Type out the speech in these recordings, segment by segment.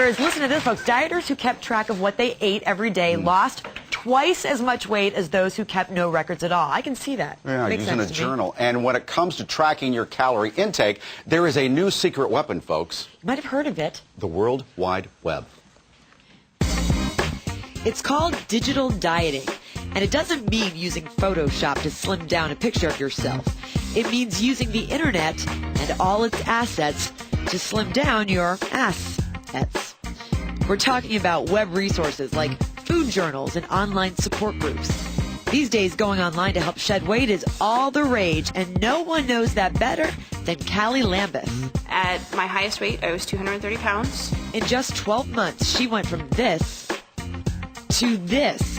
dieters, listen to this, folks. Dieters who kept track of what they ate every day lost twice as much weight as those who kept no records at all. I can see that. Yeah, Makes using a sense to me. journal. And when it comes to tracking your calorie intake, there is a new secret weapon, folks. You might have heard of it. The World Wide Web. It's called digital dieting, and it doesn't mean using Photoshop to slim down a picture of yourself. It means using the internet and all its assets to slim down your assets. We're talking about web resources like food journals and online support groups. These days, going online to help shed weight is all the rage, and no one knows that better than Callie Lambeth. At my highest weight, I was 230 pounds. In just 12 months, she went from this to this.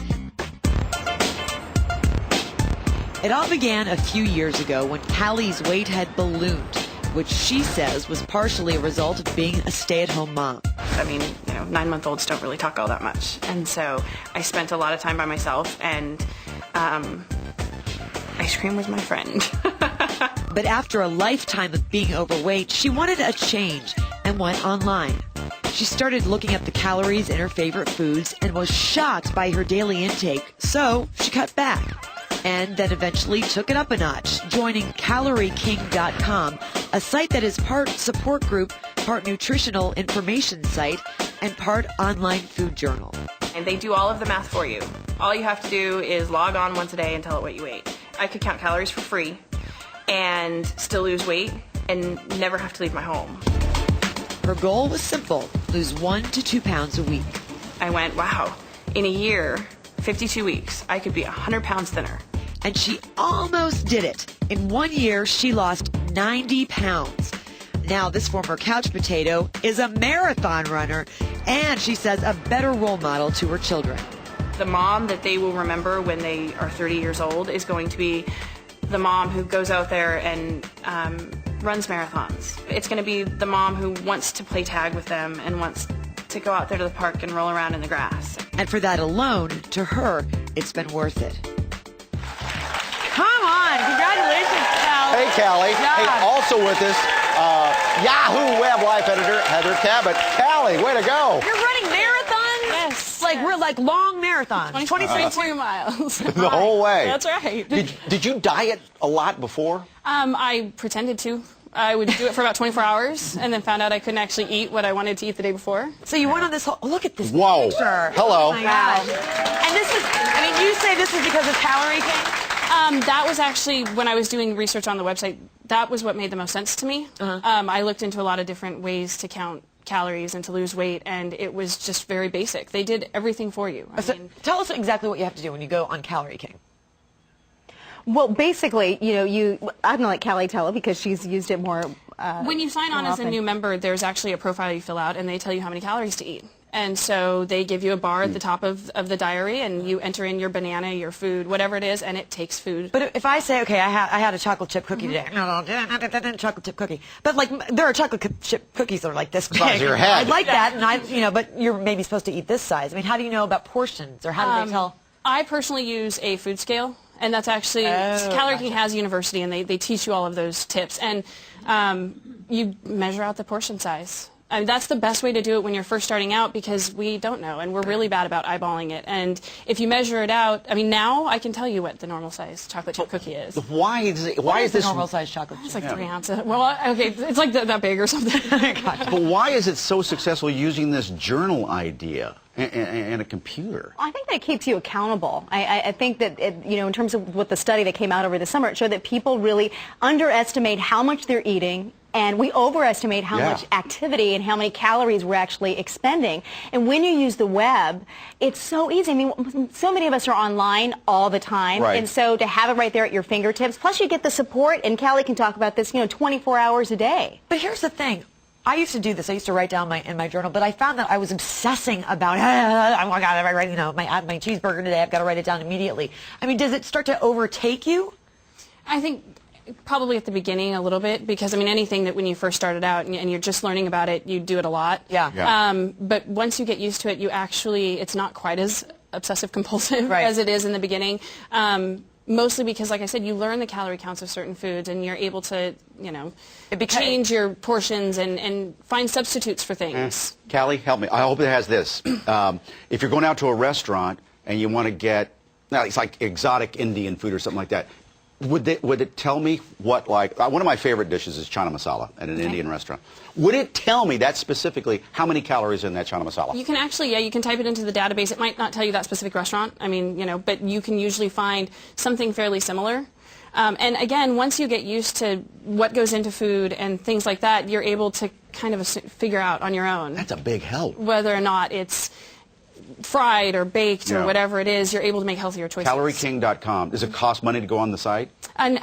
It all began a few years ago when Callie's weight had ballooned, which she says was partially a result of being a stay-at-home mom. I mean, 9-month-olds don't really talk all that much. And so I spent a lot of time by myself, and ice cream was my friend. But after a lifetime of being overweight, she wanted a change and went online. She started looking at the calories in her favorite foods and was shocked by her daily intake, so she cut back. And then eventually took it up a notch, joining CalorieKing.com, a site that is part support group, part nutritional information site, and part online food journal. And they do all of the math for you. All you have to do is log on once a day and tell it what you ate. I could count calories for free and still lose weight and never have to leave my home. Her goal was simple: lose 1 to 2 pounds a week. I went, wow, in a year, 52 weeks, I could be 100 pounds thinner. And she almost did it. In 1 year, she lost 90 pounds. Now, this former couch potato is a marathon runner, and she says a better role model to her children. The mom that they will remember when they are 30 years old is going to be the mom who goes out there and runs marathons. It's going to be the mom who wants to play tag with them and wants to go out there to the park and roll around in the grass. And for that alone, to her, it's been worth it. Come on, congratulations, Cal. Hey, Callie. Yeah. Hey, also with us, Yahoo Web Life Editor Heather Cabot. Callie, way to go. You're running marathons? Yes. We're like long marathons. 22 miles. The whole way. That's right. Did you diet a lot before? I pretended to. I would do it for about 24 hours and then found out I couldn't actually eat what I wanted to eat the day before. So you went on this whole, look at this Whoa. picture. Hello. Oh my gosh. And this is, I mean, you say this is because of CalorieKing? That was actually, when I was doing research on the website, that was what made the most sense to me. I looked into a lot of different ways to count calories and to lose weight, and it was just very basic. They did everything for you. I mean, tell us exactly what you have to do when you go on CalorieKing. Well, basically, I'm going to let Callie tell it because she's used it more. When you sign on as a new member, there's actually a profile you fill out, and they tell you how many calories to eat. And so they give you a bar at the top of the diary, and you enter in your banana, your food, whatever it is, and it takes food. But if I say, okay, I had a chocolate chip cookie today. No, chocolate chip cookie. But like, there are chocolate chip cookies that are like this big. Size of your head. I'd like that, and but you're maybe supposed to eat this size. I mean, how do you know about portions, or how do they tell? I personally use a food scale. And that's actually, CalorieKing has a university, and they teach you all of those tips. And you measure out the portion size. I mean, that's the best way to do it when you're first starting out, because we don't know, and we're really bad about eyeballing it. And if you measure it out, I mean, now I can tell you what the normal size chocolate chip cookie is. Why is the this normal size chocolate chip? It's like 3 ounces. Well, okay, it's like that big or something. But why is it so successful using this journal idea and a computer? I think that keeps you accountable. I think that, in terms of what the study that came out over the summer, it showed that people really underestimate how much they're eating, and we overestimate how much activity and how many calories we're actually expending. And when you use the web, it's so easy. I mean, so many of us are online all the time. Right. And so to have it right there at your fingertips, plus you get the support, and Callie can talk about this, 24 hours a day. But here's the thing. I used to do this. I used to write down in my journal, but I found that I was obsessing about, oh my God, I write, my cheeseburger today, I've got to write it down immediately. I mean, does it start to overtake you? I think probably at the beginning a little bit, because I mean, anything that when you first started out and you're just learning about it, you do it a lot. Yeah. But once you get used to it, it's not quite as obsessive compulsive right. as it is in the beginning. mostly because, like I said, you learn the calorie counts of certain foods, and you're able to, change your portions and find substitutes for things. Callie, help me. I hope it has this. If you're going out to a restaurant and you want to get, now it's like exotic Indian food or something like that, would it tell me what, like, one of my favorite dishes is chana masala at an Indian restaurant. Would it tell me that specifically how many calories in that chana masala? You can actually, you can type it into the database. It might not tell you that specific restaurant. I mean, but you can usually find something fairly similar. And again, once you get used to what goes into food and things like that, you're able to kind of figure out on your own. That's a big help. Whether or not it's fried or baked or whatever it is, you're able to make healthier choices. CalorieKing.com. Does it cost money to go on the site? And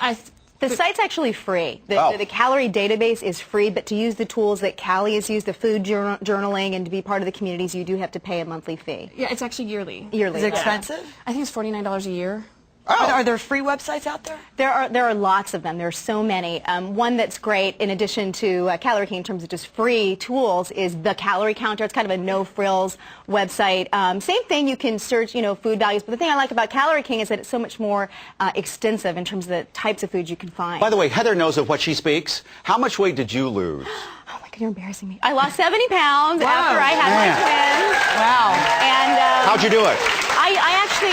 the site's actually free. The calorie database is free, but to use the tools that Callie has used, the food journaling, and to be part of the communities, you do have to pay a monthly fee. Yeah, it's actually yearly. Yearly. Is it expensive? I think it's $49 a year. Oh. Are there free websites out there? There are lots of them. There are so many. One that's great, in addition to CalorieKing in terms of just free tools, is the Calorie Counter. It's kind of a no-frills website. Same thing, you can search, food values. But the thing I like about CalorieKing is that it's so much more extensive in terms of the types of foods you can find. By the way, Heather knows of what she speaks. How much weight did you lose? Oh my God, you're embarrassing me. I lost 70 pounds after I had my twins. Wow. And how'd you do it?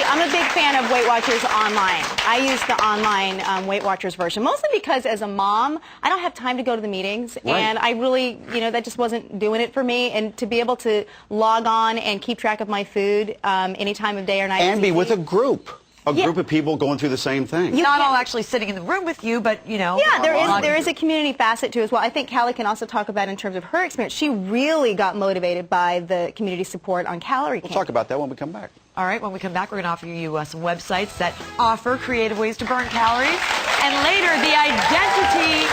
I'm a big fan of Weight Watchers online. I use the online Weight Watchers version, mostly because as a mom, I don't have time to go to the meetings, and I really, that just wasn't doing it for me. And to be able to log on and keep track of my food any time of day or night. And be with a group. A group of people going through the same thing. Not all actually sitting in the room with you, but, Yeah, there is a community facet to it as well. I think Callie can also talk about in terms of her experience. She really got motivated by the community support on CalorieKing. We'll talk about that when we come back. All right, when we come back, we're going to offer you some websites that offer creative ways to burn calories. And later, the identity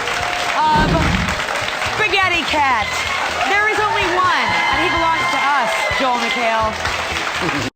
of Spaghetti Cat. There is only one, and he belongs to us, Joel McHale.